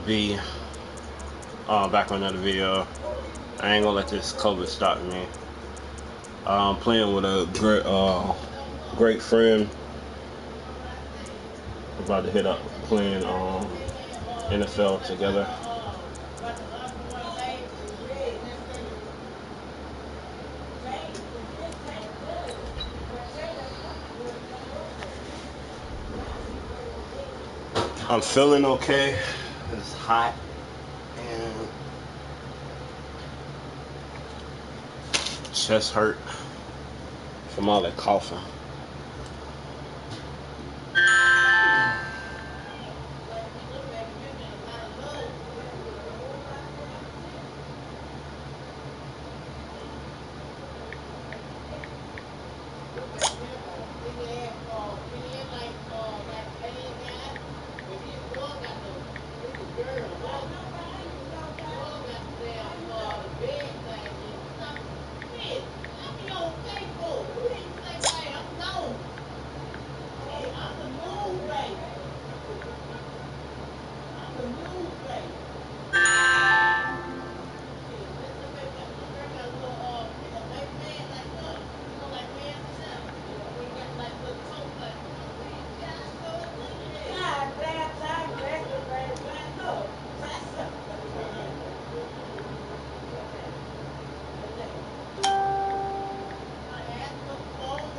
V. Back on another video. I ain't gonna let this COVID stop me. I'm playing with a great friend. We're about to hit up playing NFL together. I'm feeling okay. It's hot and chest hurt from all that coughing.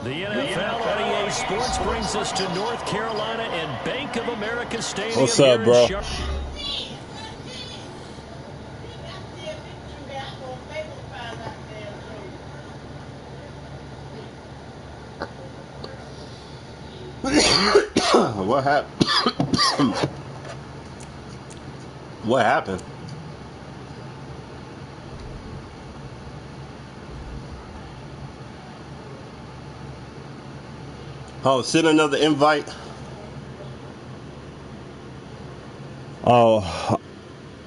The NFL on EA Sports brings us to North Carolina and Bank of America Stadium. What's up, bro? What happened? What happened? Oh, send another invite. Oh,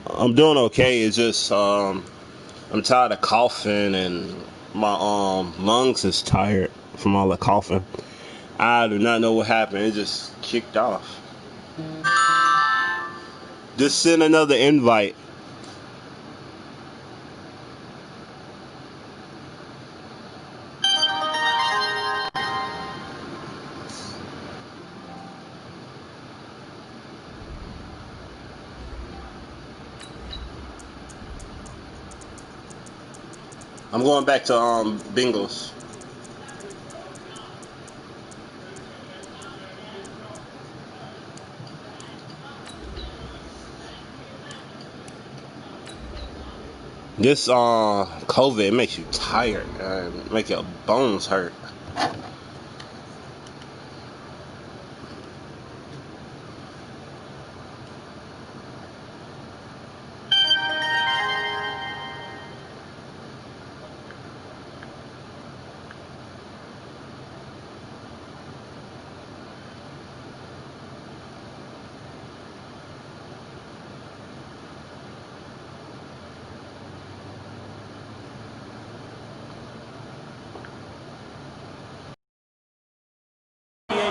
I'm doing okay. It's just I'm tired of coughing and my lungs is tired from all the coughing. I do not know what happened. It just kicked off. Just send another invite. I'm going back to Bengals. This COVID makes you tired, make your bones hurt.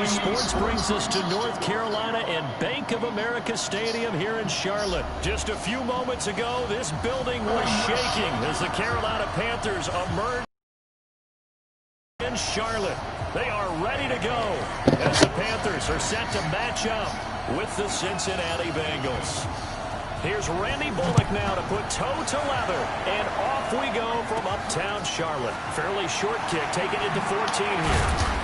Sports brings us to North Carolina and Bank of America Stadium here in Charlotte. Just a few moments ago, this building was shaking as the Carolina Panthers emerged in Charlotte. They are ready to go as the Panthers are set to match up with the Cincinnati Bengals. Here's Randy Bullock now to put toe to leather, and off we go from uptown Charlotte. Fairly short kick, taking it to 14 here.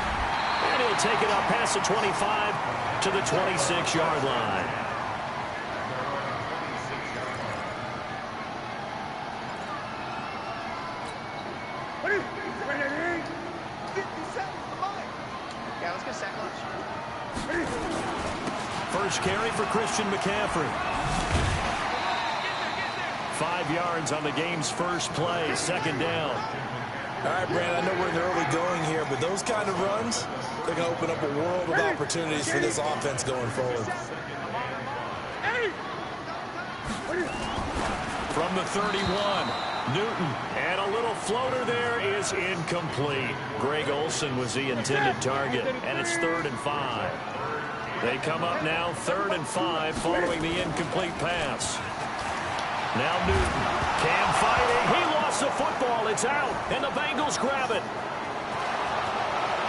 And he'll take it up past the 25 to the 26-yard line. First carry for Christian McCaffrey. 5 yards on the game's first play, second down. All right, Brandon, I know we're in the early going here, but those kind of runs, they're going to open up a world of opportunities for this offense going forward. From the 31, Newton, and a little floater there is incomplete. Greg Olsen was the intended target, and it's 3rd and 5. They come up now 3rd and 5 following the incomplete pass. Now Newton. Cam fighting. He lost the football. It's out. And the Bengals grab it.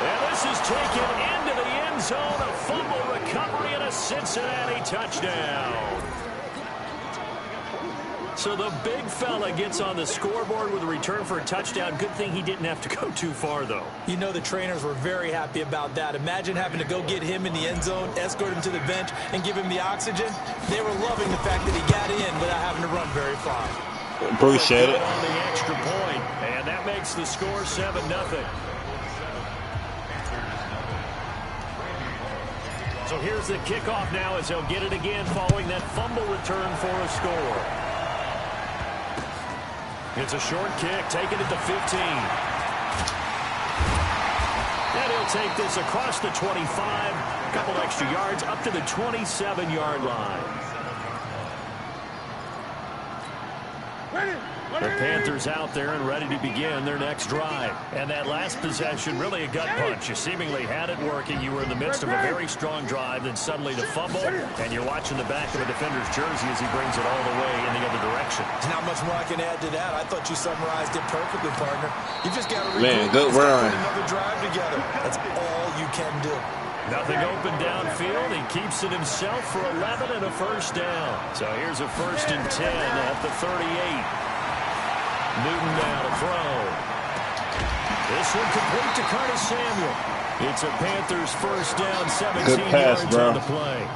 And this is taken into the end zone. A fumble recovery and a Cincinnati touchdown. So the big fella gets on the scoreboard with a return for a touchdown. Good thing he didn't have to go too far, though. You know the trainers were very happy about that. Imagine having to go get him in the end zone, escort him to the bench, and give him the oxygen. They were loving the fact that he got in without having to run very far. Appreciate it. On the extra point, and that makes the score 7-0. So here's the kickoff now as they'll get it again following that fumble return for a score. It's a short kick, taken at the 15. And he'll take this across the 25. A couple extra yards up to the 27-yard line. The Panthers out there and ready to begin their next drive. And that last possession, really a gut punch. You seemingly had it working. You were in the midst of a very strong drive. Then suddenly the fumble, and you're watching the back of a defender's jersey as he brings it all the way in the other direction. There's not much more I can add to that. I thought you summarized it perfectly, partner. You just got to good run. put another drive together. That's all you can do. Nothing open downfield. He keeps it himself for 11 and a first down. So here's a 1st and 10 at the 38. Newton now to throw. This one complete to Curtis Samuel. It's a Panthers first down, 17 yards on the play.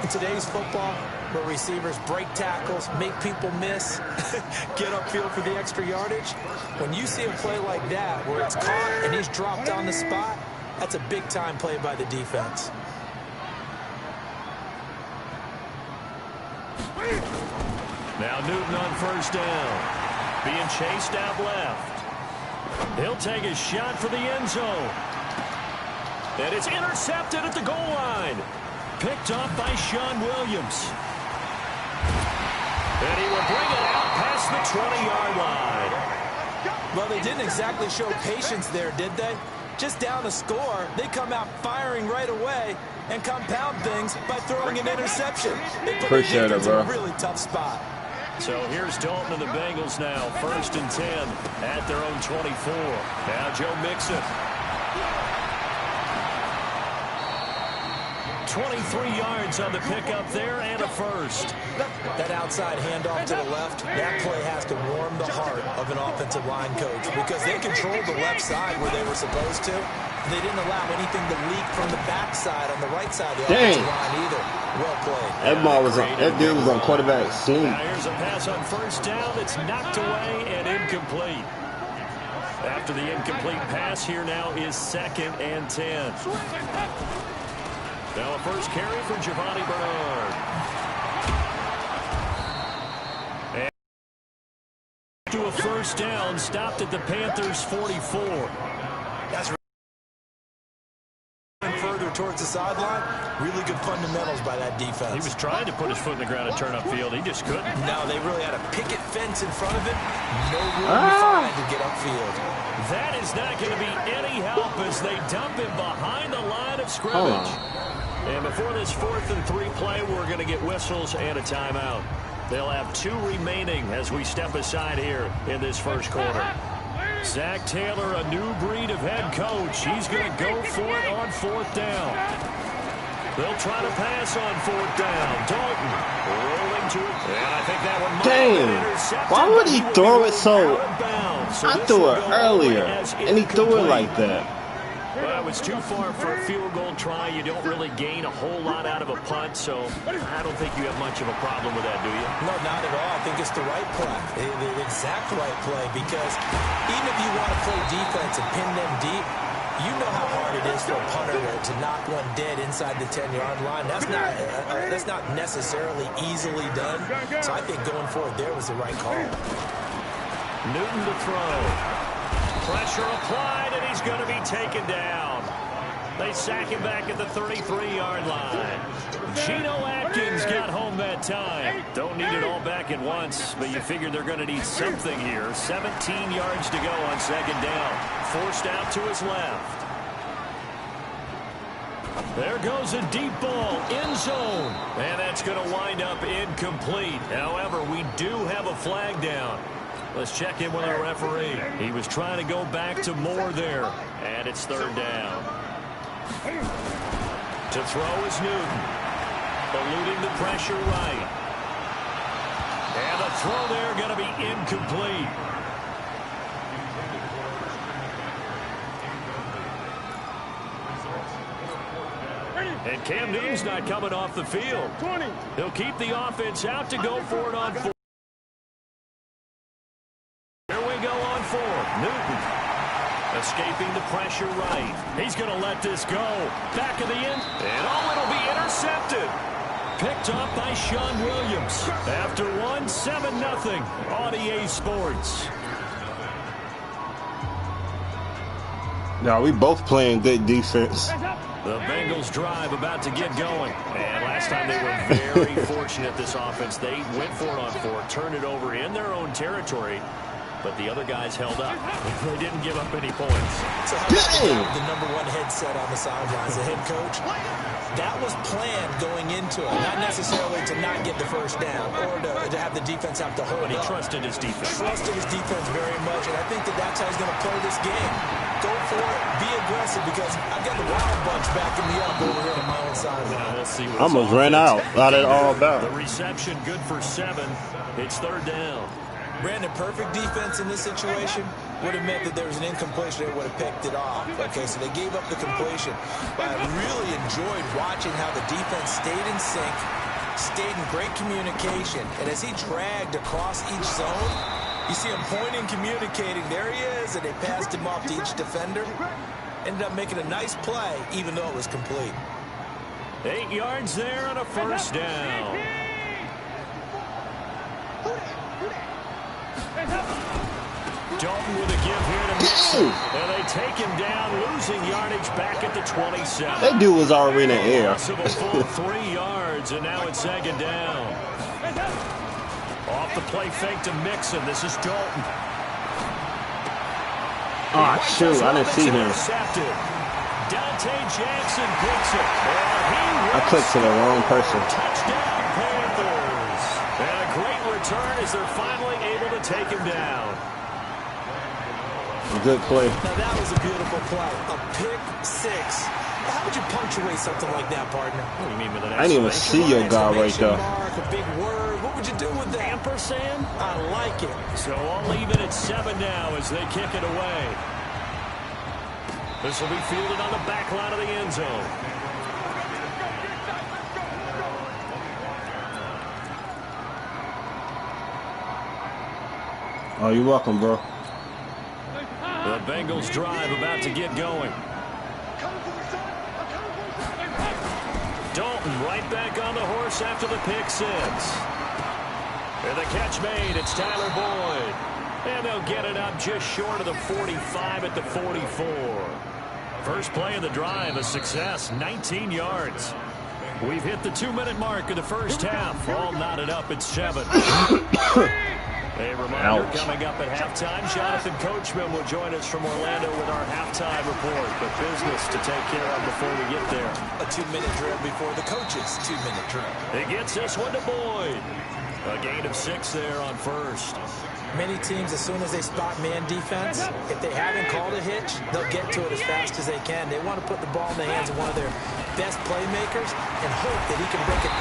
In today's football, where receivers break tackles, make people miss, get upfield for the extra yardage, when you see a play like that where it's caught and he's dropped on the spot, that's a big-time play by the defense. Now Newton on first down. Being chased out left. He'll take a shot for the end zone. And it's intercepted at the goal line. Picked off by Sean Williams. And he will bring it out past the 20-yard line. Well, they didn't exactly show patience there, did they? Just down a score, they come out firing right away and compound things by throwing an interception. They put Appreciate it, bro. in a really tough spot. So here's Dalton and the Bengals now. 1st and 10 at their own 24. Now Joe Mixon. 23 yards on the pickup there and a first. That outside handoff to the left, that play has to warm the heart of an offensive line coach because they controlled the left side where they were supposed to. They didn't allow anything to leak from the backside on the right side of the offensive line either. Well played. That dude was on quarterback sneak. Now here's a pass on first down. It's knocked away and incomplete. After the incomplete pass, here now is 2nd and 10. Now a first carry for Giovanni Bernard. And to a first down, stopped at the Panthers' 44. That's further towards the sideline. Really good fundamentals by that defense. He was trying to put his foot in the ground and turn upfield. He just couldn't. No, they really had a picket fence in front of him. No room to find to get upfield. That is not going to be any help as they dump him behind the line of scrimmage. And before this 4th and 3 play, we're going to get whistles and a timeout. They'll have 2 remaining as we step aside here in this first quarter. Zach Taylor, a new breed of head coach. He's going to go for it on 4th down. They'll try to pass on 4th down. Dalton rolling to it. And I think that one might have been intercepted. Why would he throw it so? I threw it earlier, and he threw it like that. Well, it was too far for a field goal try. You don't really gain a whole lot out of a punt, so I don't think you have much of a problem with that, do you? No, not at all. I think it's the right play, the exact right play, because even if you want to play defense and pin them deep, you know how hard it is for a punter to knock one dead inside the 10-yard line. That's not necessarily easily done, so I think going forward there was the right call. Newton to throw. Pressure applied, and he's going to be taken down. They sack him back at the 33-yard line. Geno Atkins got home that time. Don't need it all back at once, but you figure they're going to need something here. 17 yards to go on 2nd down. Forced out to his left. There goes a deep ball, end zone. And that's going to wind up incomplete. However, we do have a flag down. Let's check in with our referee. He was trying to go back to Moore there. And it's third down. To throw is Newton. Eluding the pressure right. And the throw there going to be incomplete. And Cam Newton's not coming off the field. He'll keep the offense out to go for it on fourth. Here we go on fourth. Newton escaping the pressure right. He's going to let this go. Back of the end. And it'll be intercepted. Picked off by Sean Williams. After one, 7-0 on EA Sports. Now, we both playing good defense. The Bengals drive about to get going. And last time they were very fortunate, this offense. They went for it on fourth, turned it over in their own territory, but the other guys held up. They didn't give up any points. So how about the number one headset on the sidelines, the head coach? That was planned going into it, not necessarily to not get the first down or to have the defense have to hold But he up. trusted his defense. Trusted his defense very much, and I think that's how he's going to play this game. Go for it, be aggressive, because I've got the Wild Bunch backing me up over here on my own sideline. We'll see what Almost ran out. Not at all about. The reception good for 7. It's third down. Brandon, perfect defense in this situation would have meant that there was an incompletion. They would have picked it off. Okay, so they gave up the completion. But I really enjoyed watching how the defense stayed in sync, stayed in great communication. And as he dragged across each zone, you see him pointing, communicating. There he is, and they passed him off to each defender. Ended up making a nice play, even though it was complete. 8 yards there on a first down. Dalton with a give here to Mixon. And they take him down, losing yardage back at the 27. That dude was already in the air. Loss of a full 3 yards, and now it's second down. Off the play fake to Mixon. This is Dalton. Oh, shoot. I didn't see him. Dante Jackson picks it. I clicked to the wrong person. Touchdown, Panthers. And a great return as they're finally able to take him down. Good play. Now that was a beautiful play. A pick six. How would you punctuate something like that, partner? What do you mean with an I didn't even see your guy right there. Mark, a big word. What would you do with that? Ampersand? I like it. So I'll leave it at 7 now as they kick it away. This will be fielded on the back line of the end zone. Oh, you're welcome, bro. The Bengals drive about to get going. Dalton right back on the horse after the pick six. And the catch made. It's Tyler Boyd. And they'll get it up just short of the 45 at the 44. First play of the drive, a success, 19 yards. We've hit the 2-minute mark of the first half. All knotted up at 7. A reminder coming up at halftime. Jonathan Coachman will join us from Orlando with our halftime report. But business to take care of before we get there. A 2-minute drill before the coach's 2-minute drill. He gets this one to Boyd. A gain of 6 there on first. Many teams, as soon as they spot man defense, if they haven't called a hitch, they'll get to it as fast as they can. They want to put the ball in the hands of one of their best playmakers and hope that he can break it.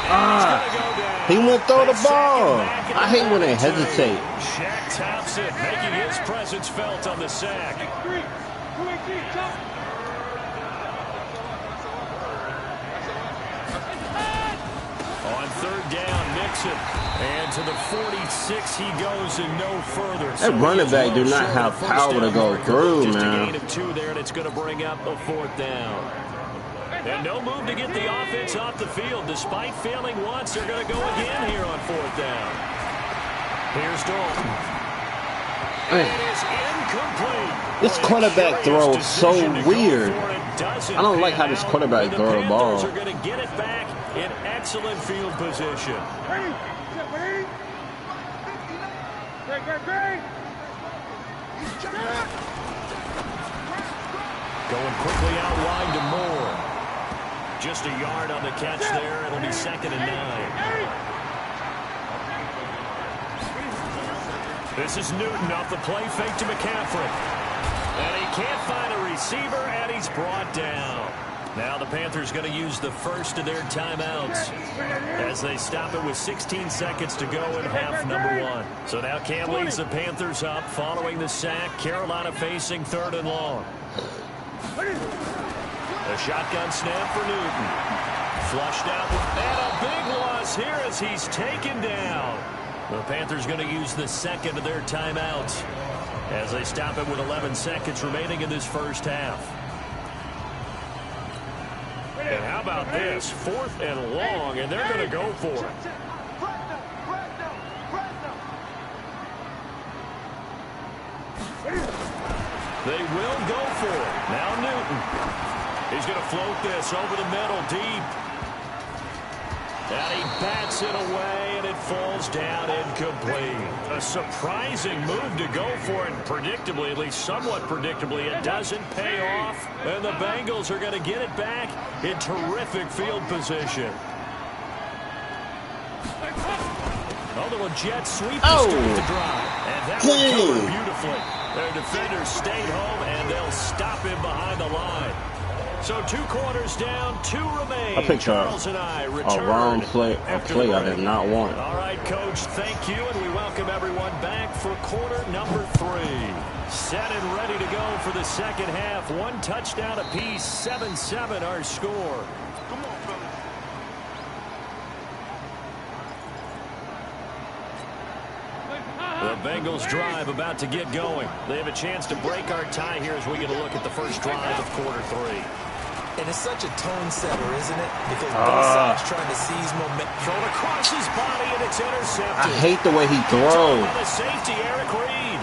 He went throw the ball. I hate when they hesitate. Shaq Thompson making his presence felt on the sack. On third down, Mixon. And to the 46 he goes and no further. That running back do not have power to go through, just man. a gain of 2 there, and it's going to bring up a fourth down. And no move to get the offense off the field. Despite failing once, they're going to go again here on fourth down. Here's Dalton. It is incomplete. This quarterback throw is so weird. I don't like how this quarterback throw the ball. The Panthers are going to get it back in excellent field position. Going quickly out wide to Moore. Just a yard on the catch there. It'll be 2nd and 9. This is Newton off the play fake to McCaffrey. And he can't find a receiver, and he's brought down. Now the Panthers going to use the first of their timeouts as they stop it with 16 seconds to go in half number 1. So now Cam leads the Panthers up following the sack. Carolina facing 3rd and long. A shotgun snap for Newton. Flushed out, and a big loss here as he's taken down. The Panthers going to use the second of their timeouts as they stop it with 11 seconds remaining in this first half. And how about this? 4th and long, and they're going to go for it. They will go for it. Now Newton. He's going to float this over the middle deep. And he bats it away, and it falls down incomplete. A surprising move to go for it, predictably, at least somewhat predictably. It doesn't pay off, and the Bengals are going to get it back in terrific field position. Oh, the jet sweep to start the drive. And that one covered beautifully. Their defenders stayed home, and they'll stop him behind the line. So 2 quarters down, 2 remain. I picked Charles and I return a wrong play, I did not want. All right, Coach, thank you, and we welcome everyone back for quarter number 3. Set and ready to go for the second half. 1 touchdown apiece, 7-7 our score. Come on, brother. The Bengals drive about to get going. They have a chance to break our tie here as we get a look at the first drive of quarter 3. And it's such a tone setter, isn't it? Because both sides trying to seize momentum. Thrown across his body, and it's intercepted. I hate the way he throws. The safety, Eric Reed.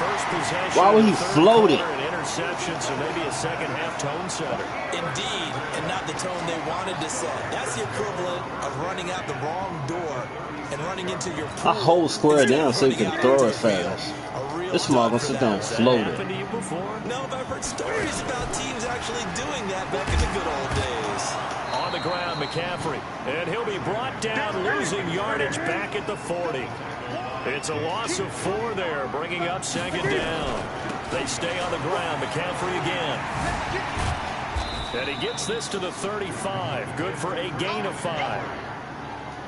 First possession. Why would he float it? An interception, so maybe a second half tone setter. Indeed, and not the tone they wanted to set. That's the equivalent of running out the wrong door and running into your pool. I hold square down so you can throw it fast. This small gonna sit down and float it. Happened to you before? No, but I've heard stories about teams actually doing that back in the good old days. On the ground, McCaffrey. And he'll be brought down, losing yardage back at the 40. It's a loss of 4 there, bringing up 2nd down. They stay on the ground. McCaffrey again. And he gets this to the 35. Good for a gain of 5.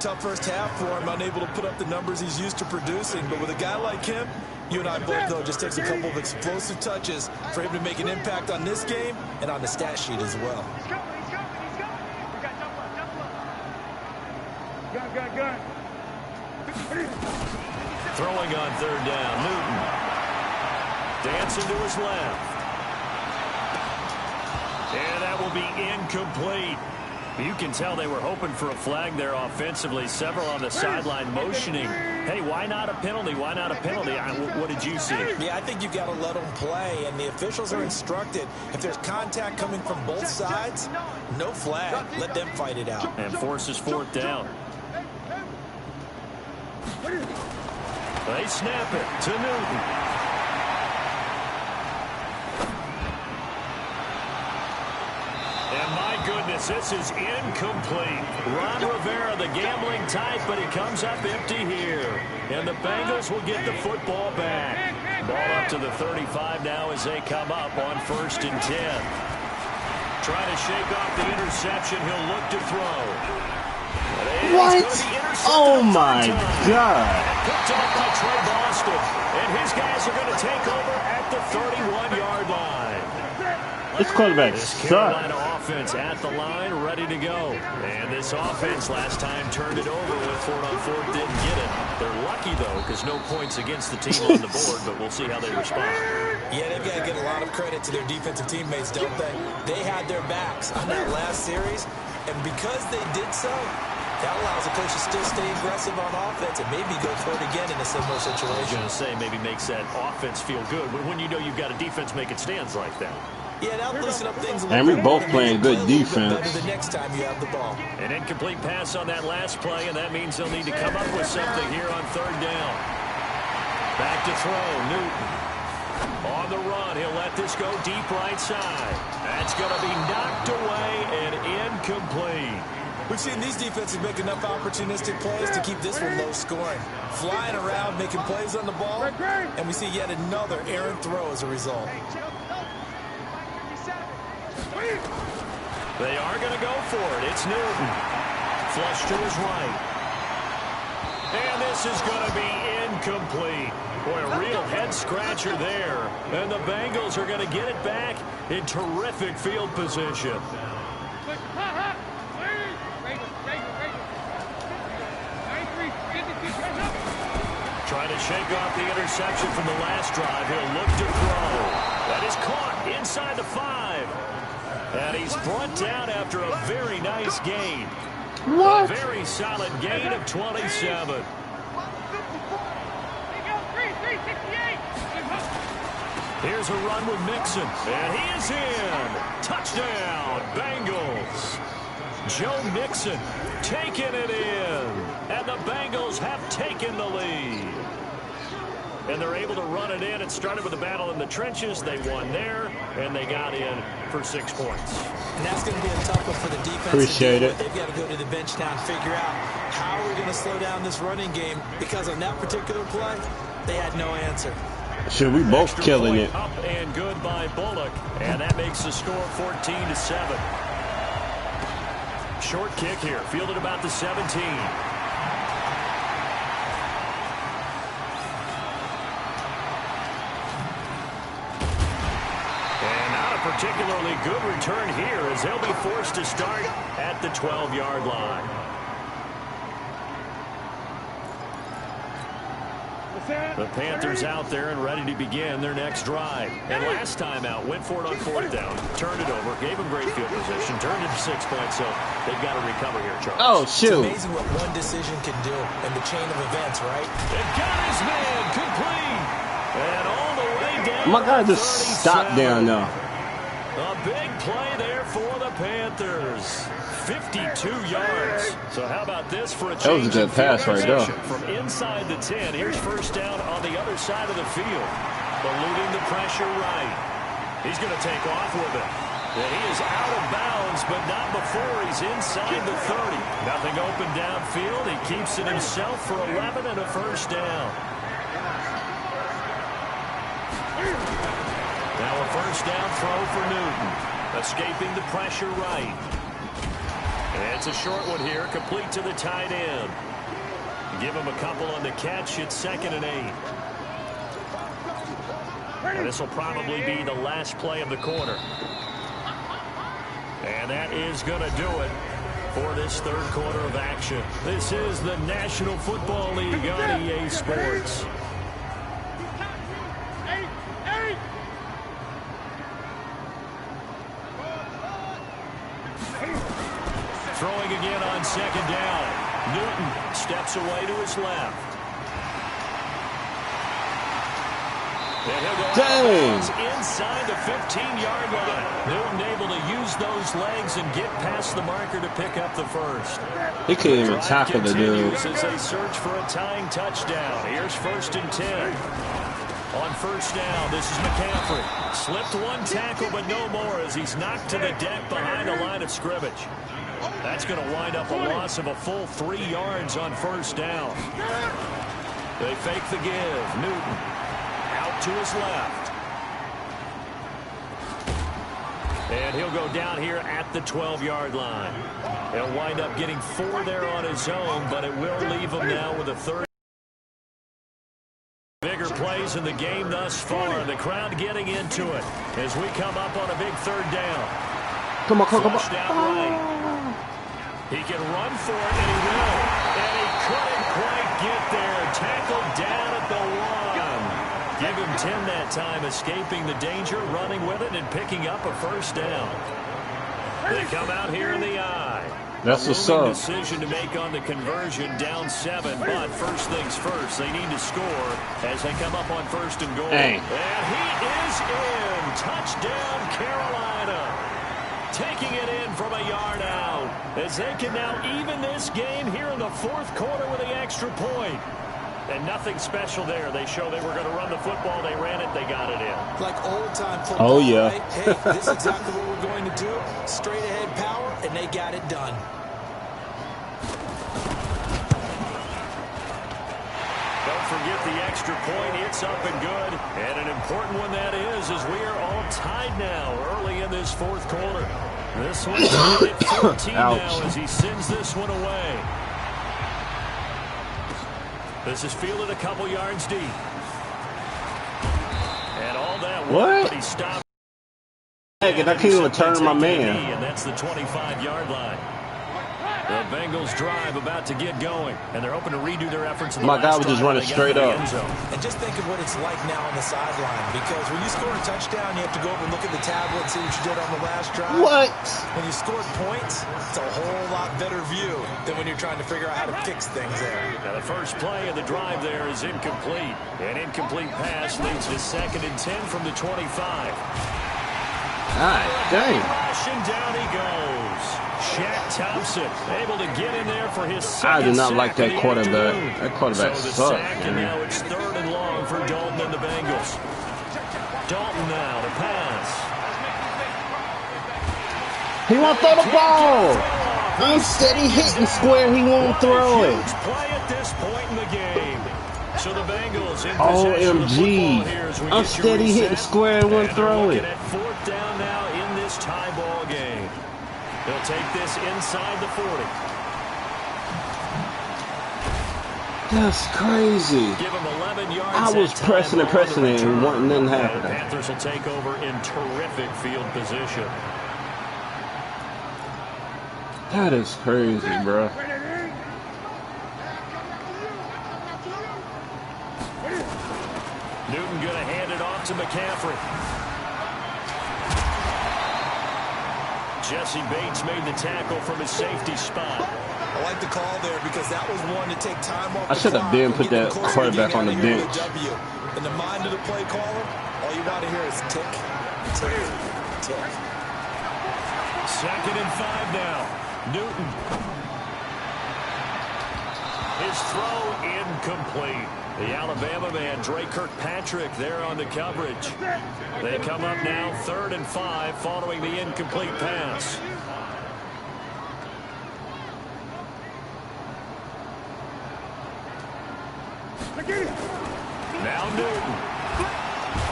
Tough first half for him, unable to put up the numbers he's used to producing. But with a guy like him, you and I both know it just takes a couple of explosive touches for him to make an impact on this game and on the stat sheet as well. Throwing on 3rd down, Newton. Dancing to his left. And that will be incomplete. You can tell they were hoping for a flag there offensively. Several on the sideline motioning. Hey, why not a penalty? Why not a penalty? What did you see? Yeah, I think you've got to let them play, and the officials are instructed if there's contact coming from both sides, no flag. Let them fight it out. And forces 4th down. They snap it to Newton. And my goodness, this is incomplete. Ron Rivera, the gambling type, but he comes up empty here. And the Bengals will get the football back. Ball up to the 35 now as they come up on 1st and 10. Trying to shake off the interception. He'll look to throw. What? Oh, my God. Picked up by Trey Boston. And his guys are going to take over at the 31-yard line. This quarterback Carolina sucks. offense at the line, ready to go. And this offense last time turned it over with 4-on-4, didn't get it. They're lucky, though, because no points against the team on the board, but we'll see how they respond. Yeah, they've got to give a lot of credit to their defensive teammates, don't they? They had their backs on that last series, and because they did so, that allows the coach to still stay aggressive on offense and maybe go for it again in a similar situation. I was going to say, maybe makes that offense feel good when you know you've got a defense making stands like that. Yeah, that'll loosen up things a little And we bit. both playing good defense. Better the next time you have the ball. An incomplete pass on that last play, and that means they'll need to come up with something here on 3rd down. Back to throw, Newton. On the run, he'll let this go deep right side. That's going to be knocked away and incomplete. We've seen these defenses make enough opportunistic plays to keep this one low scoring. Flying around, making plays on the ball, and we see yet another errant throw as a result. They are going to go for it. It's Newton. Flush to his right. And this is going to be incomplete. Boy, a real head-scratcher there. And the Bengals are going to get it back in terrific field position. Trying to shake off the interception from the last drive. He'll look to throw. That is caught inside the 5. And he's brought down after a very nice gain. What? A very solid gain of 27. Here's a run with Mixon. And he is in. Touchdown, Bengals. Joe Mixon taking it in. And the Bengals have taken the lead. And they're able to run it in. It started with a battle in the trenches. They won there, and they got in for 6 points. And that's going to be a tough one for the defense. Appreciate it. They've got to go to the bench now and figure out how we're going to slow down this running game, because on that particular play, they had no answer. Should we both Extra killing point it? Up and good by Bullock, and that makes the score 14-7. Short kick here, fielded about the 17. Particularly good return here as they'll be forced to start at the 12-yard line. The Panthers out there and ready to begin their next drive. And last time out, went for it on 4th down, turned it over, gave them great field position, turned it to 6 points, so they've got to recover here, Charles. Oh, shoot. It's amazing what one decision can do in the chain of events, right? They've got his man complete. And all the way down. My guy just stopped down now. A big play there for the Panthers. 52 yards. So how about this for a change? That was a good pass right there. From inside the 10, here's first down on the other side of the field. Eluding the pressure right. He's going to take off with it. And he is out of bounds, but not before he's inside the 30. Nothing open downfield. He keeps it himself for 11 and a first down. Now a first down throw for Newton. Escaping the pressure right. And it's a short one here, complete to the tight end. Give him a couple on the catch. It's 2nd and 8. And this will probably be the last play of the quarter. And that is going to do it for this third quarter of action. This is the National Football League on EA Sports. Throwing again on 2nd down. Newton steps away to his left. And he'll go inside the 15-yard line. Newton able to use those legs and get past the marker to pick up the first. He couldn't even tackle the dude. As they search for a tying touchdown. Here's 1st and 10. On first down, this is McCaffrey. Slipped one tackle, but no more as he's knocked to the deck behind the line of scrimmage. That's going to wind up a loss of a full 3 yards on first down. They fake the give. Newton out to his left. And he'll go down here at the 12-yard line. He'll wind up getting 4 there on his own, but it will leave him now with a 30. Bigger plays in the game thus far. The crowd getting into it as we come up on a big 3rd down. Come on. Right. He can run for it, and he will. And he couldn't quite get there. Tackled down at the 1. Give him 10 that time, escaping the danger, running with it, and picking up a first down. They come out here in the eye. That's what's up. Decision to make on the conversion, down 7, but first things first, they need to score as they come up on 1st and goal. Hey. And he is in. Touchdown, Carolina. Taking it in from a yard out as they can now even this game here in the 4th quarter with the extra point. And nothing special there. They show they were going to run the football. They ran it. They got it in. Like old-time football. Oh, yeah. Right? Hey, this is exactly what we're going to do. Straight-ahead power, and they got it done. Don't forget the extra point. It's up and good. And an important one that is, as we are all tied now early in this fourth quarter. This one's tied at 14 now as he sends this one away. This is fielded a couple yards deep. And all that work, but he stopped. Heck, and I can't even turn my man. And that's the 25-yard line. The Bengals drive about to get going, and they're hoping to redo their efforts. My guy was just running straight up. And just think of what it's like now on the sideline, because when you score a touchdown, you have to go over and look at the tablet and see what you did on the last drive. What? When you scored points, it's a whole lot better view than when you're trying to figure out how to fix things there. Now the first play of the drive there is incomplete. An incomplete pass leads to 2nd and 10 from the 25. God dang. Rushing down he goes. Shaq Thompson able to get in there for his second. I do not like that quarterback. Afternoon. That quarterback so the sucks. Sack, and now it's 3rd and long for Dalton and the Bengals. Dalton now to pass. He won't throw the ball. Instead, he hitting square. He won't throw it. Huge play at this point in the game. So the Bengals in possession of the football here as we I'm get steady your hitting reset. square and won't And throw they're it. looking at 4th down now in this tie ball game. They'll take this inside the 40. That's crazy. Give him 11 yards. I was pressing and pressing it and nothing The happened. Panthers will take over in terrific field position. That is crazy, bro. Newton going to hand it off to McCaffrey. Jesse Bates made the tackle from his safety spot. I like the call there because that was one to take time off. I should have been put that quarterback on the bench. In the mind of the play caller, all you want to hear is tick, tick, tick. 2nd and 5 now. Newton. His throw incomplete. The Alabama man, Dre Kirkpatrick, there on the coverage. They come up now 3rd and 5 following the incomplete pass. Now Newton.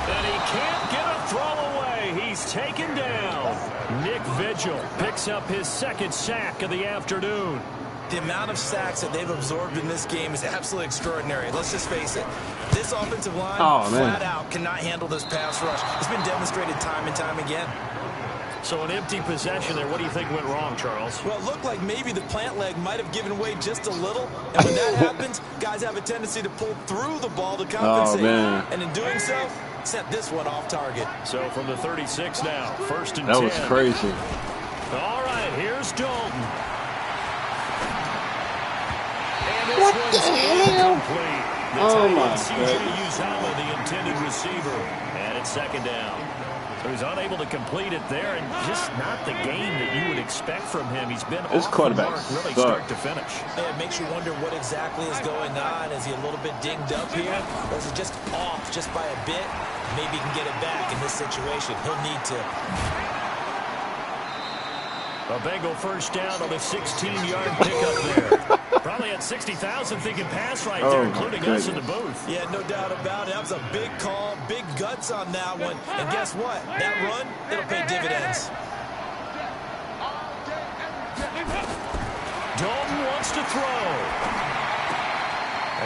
And he can't get a throw away. He's taken down. Nick Vigil picks up his 2nd sack of the afternoon. The amount of sacks that they've absorbed in this game is absolutely extraordinary. Let's just face it. This offensive line flat out cannot handle this pass rush. It's been demonstrated time and time again. So an empty possession there. What do you think went wrong, Charles? Well, it looked like maybe the plant leg might have given way just a little. And when that happens, guys have a tendency to pull through the ball to compensate. Oh, man. And in doing so, sent this one off target. So from the 36 now, 1st and 10. That was crazy. All right, here's Dalton. And this What one's the hell? incomplete. Oh, my C.J. God. Uzama, the intended receiver. And it's 2nd down. So he's unable to complete it there, and just not the game that you would expect from him. He's been This off the quarterback mark, really sucks. start to finish. And it makes you wonder what exactly is going on. Is he a little bit dinged up here? Or is it just off just by a bit? Maybe he can get it back in this situation. He'll need to. A Bengal 1st down on a 16-yard pickup there. Probably had 60,000 thinking pass right there, including us in the booth. Yeah, no doubt about it. That was a big call, big guts on that one. And guess what? That run, it'll pay dividends. Dalton wants to throw.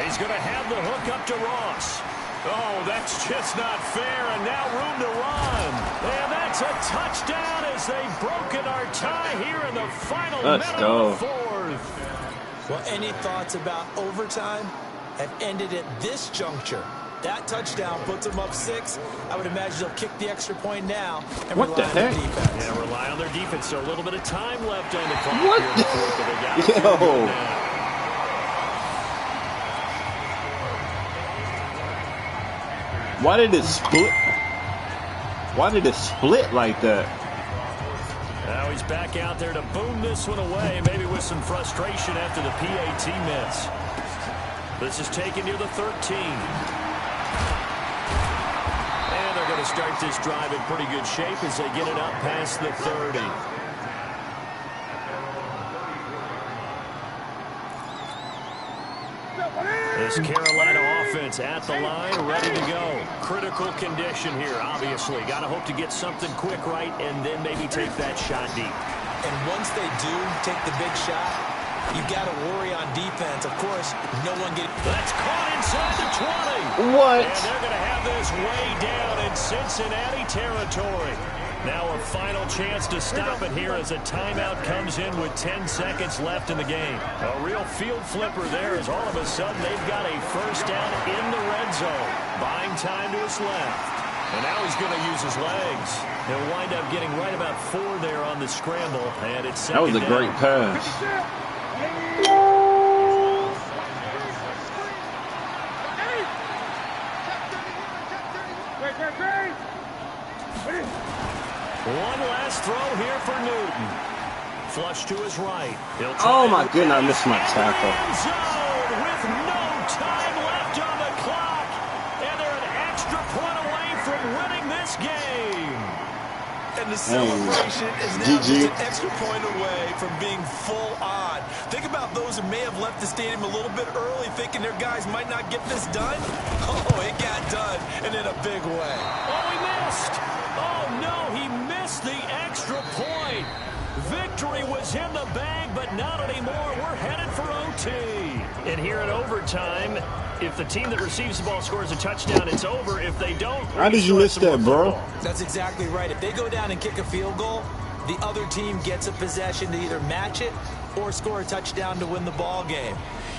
He's going to have the hook up to Ross. Oh, that's just not fair, and now room to run. And that's a touchdown as they've broken our tie here in the final minute of the 4th. Well, any thoughts about overtime have ended at this juncture. That touchdown puts them up 6. I would imagine they'll kick the extra point now and rely on their defense. Yeah, rely on their defense. So a little bit of time left on the clock. What here in the 4th, but they got Yo. Why did it split? Why did it split like that? Now he's back out there to boom this one away, maybe with some frustration after the PAT miss. This is taken near the 13. And they're going to start this drive in pretty good shape as they get it up past the 30. This Carolina offense at the line, ready to go. Critical condition here, obviously. Got to hope to get something quick right and then maybe take that shot deep. And once they do take the big shot, you got to worry on defense. Of course, no one gets... That's caught inside the 20. What? And they're going to have this way down in Cincinnati territory. Now a final chance to stop it here as a timeout comes in with 10 seconds left in the game. A real field flipper there as all of a sudden they've got a first down in the red zone. Buying time to his left. And now he's going to use his legs. He'll wind up getting right about 4 there on the scramble. And it's second down. That was a great pass. One last throw here for Newton. Flush to his right. Oh my goodness, I missed my tackle. Zone with no time left on the clock. And they're an extra point away from winning this game. And the celebration is now just an extra point away from being full on. Think about those who may have left the stadium a little bit early thinking their guys might not get this done. Oh, it got done, and in a big way. Oh, he missed. Oh, no, he missed the extra point. Victory was in the bag, but not anymore. We're headed for OT. And here in overtime, if the team that receives the ball scores a touchdown, it's over. If they don't... How did you miss that, bro? That's exactly right. If they go down and kick a field goal, the other team gets a possession to either match it or score a touchdown to win the ball game.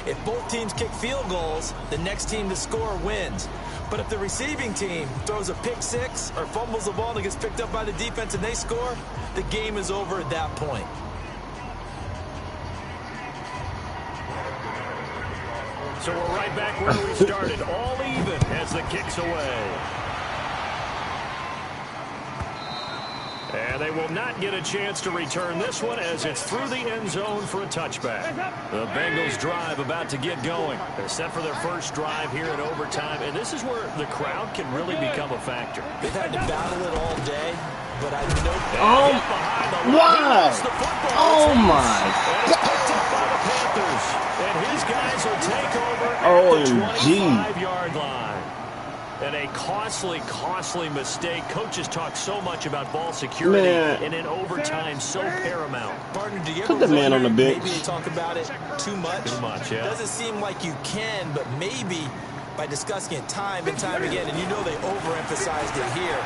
If both teams kick field goals, the next team to score wins. But if the receiving team throws a pick six or fumbles the ball and it gets picked up by the defense and they score, the game is over at that point. So we're right back where we started, all even as the kick's away. And they will not get a chance to return this one as it's through the end zone for a touchback. The Bengals drive about to get going. They're set for their first drive here in overtime, and this is where the crowd can really become a factor. They've had to battle it all day, but I know... Wow! Oh, my God! By the Panthers, and his guys will take over at the 25-yard line. And a costly, costly mistake. Coaches talk so much about ball security, and in overtime, so paramount. Partner, do you ever put the man on the bench? Maybe they talk about it too much. Too much, yeah. Doesn't seem like you can, but maybe by discussing it time and time again, and you know they overemphasized it here,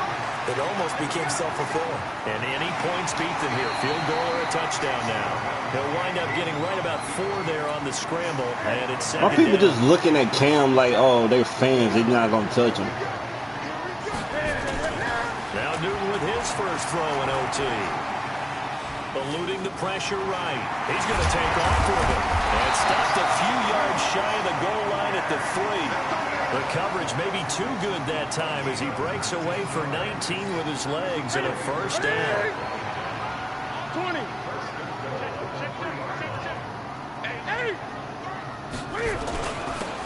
it almost became self-fulfilling. And any points beat them here. Field goal or a touchdown now. He'll wind up getting right about 4 there on the scramble, and it's second down. Are people just looking at Cam like, oh, they're fans, they're not going to touch him? Now Newton with his first throw in OT. Eluding the pressure right. He's going to take off with it. And stopped a few yards shy of the goal line at the 3. The coverage may be too good that time as he breaks away for 19 with his legs and a first down. 20.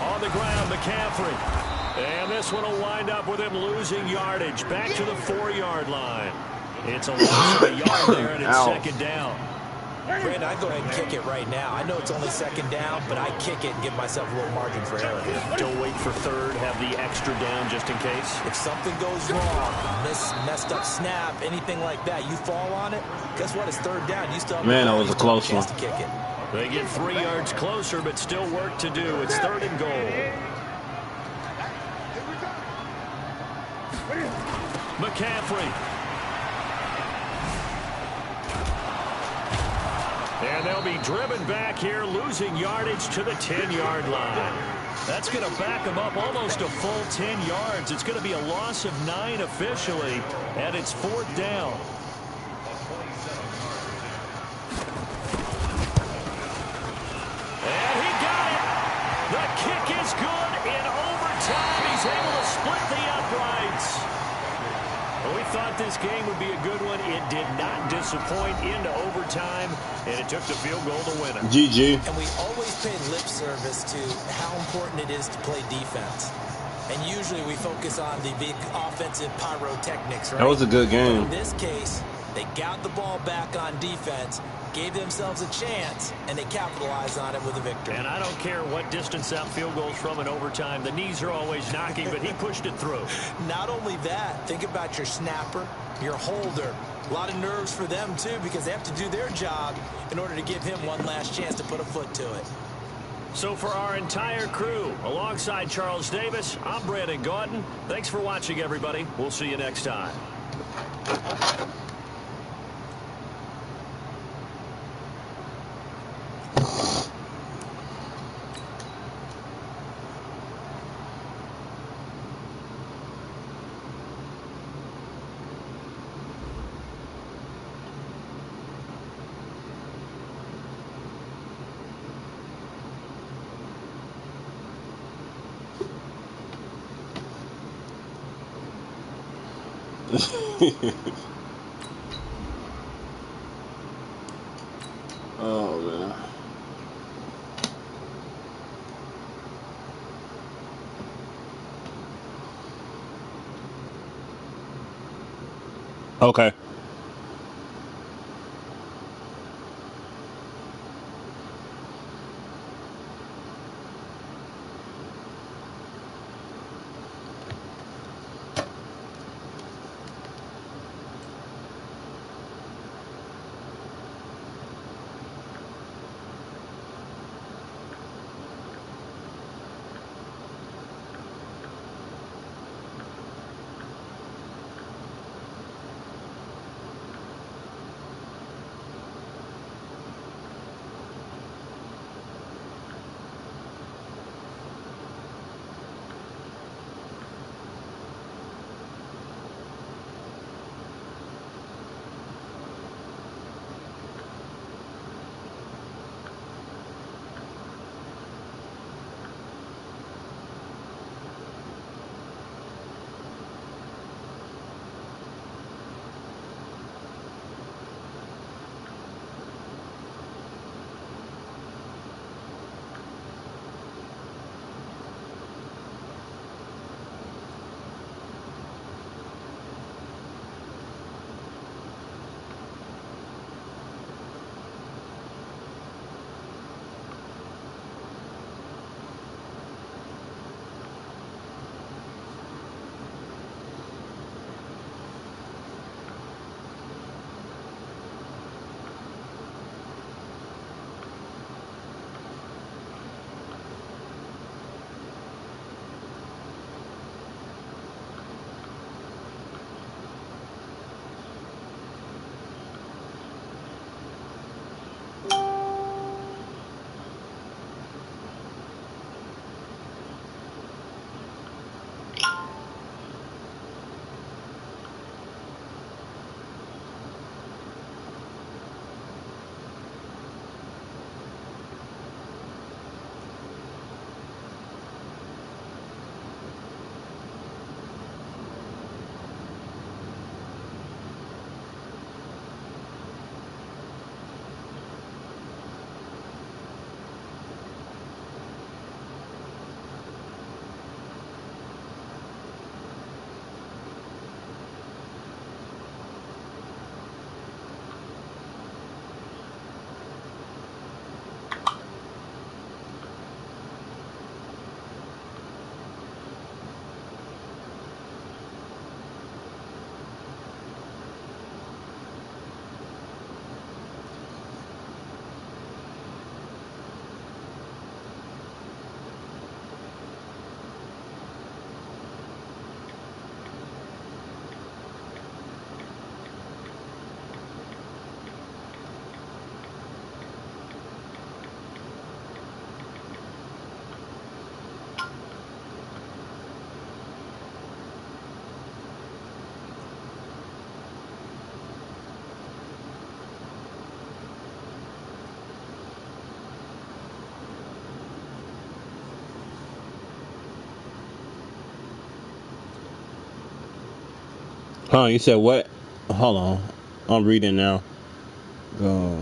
On the ground, McCaffrey. And this one will wind up with him losing yardage. Back to the 4-yard line. It's a loss of a yard there, and it's second down. Brandon, I'd go ahead and kick it right now. I know it's only second down, but I kick it and give myself a little margin for error here. Don't wait for third, have the extra down just in case. If something goes wrong, messed up snap, anything like that, you fall on it, guess what? It's third down. You still have that was a close one. To kick it. They get 3 yards closer, but still work to do. It's third and goal. McCaffrey. And they'll be driven back here, losing yardage to the 10-yard line. That's going to back them up almost a full 10 yards. It's going to be a loss of 9 officially, and it's 4th down. And he got it. The kick is good in overtime. He's able to split the uprights. We thought this game would be a good one. It did not disappoint into overtime, and it took the field goal to win it. GG. And we always pay lip service to how important it is to play defense. And usually we focus on the big offensive pyrotechnics, right? That was a good game. But in this case, they got the ball back on defense, gave themselves a chance, and they capitalized on it with a victory. And I don't care what distance that field goes from in overtime. The knees are always knocking, but he pushed it through. Not only that, think about your snapper, your holder. A lot of nerves for them, too, because they have to do their job in order to give him one last chance to put a foot to it. So for our entire crew, alongside Charles Davis, I'm Brandon Gaudin. Thanks for watching, everybody. We'll see you next time. Oh, man. Okay. Huh? You said what? Hold on. I'm reading now. Go.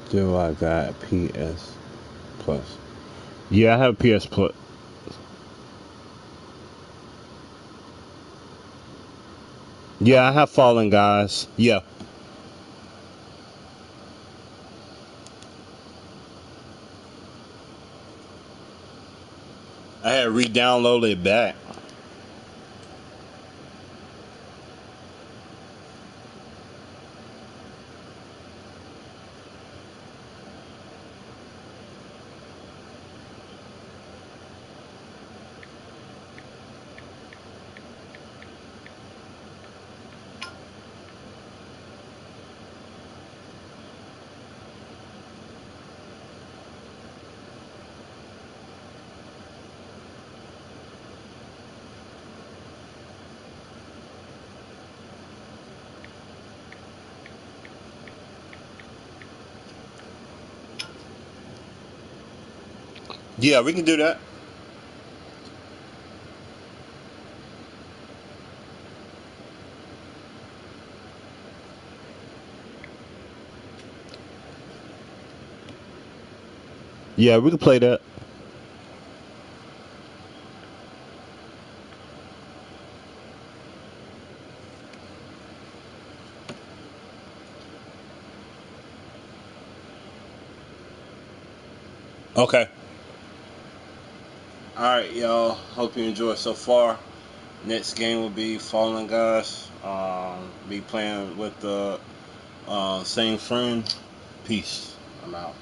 Do I got PS Plus? Yeah, I have PS Plus. Yeah, I have Fallen Guys. Yeah. I had re-downloaded it back. Yeah, we can do that. Yeah, we can play that. Okay. Alright, y'all. Hope you enjoyed so far. Next game will be Fallen Guys. Be playing with the same friend. Peace. I'm out.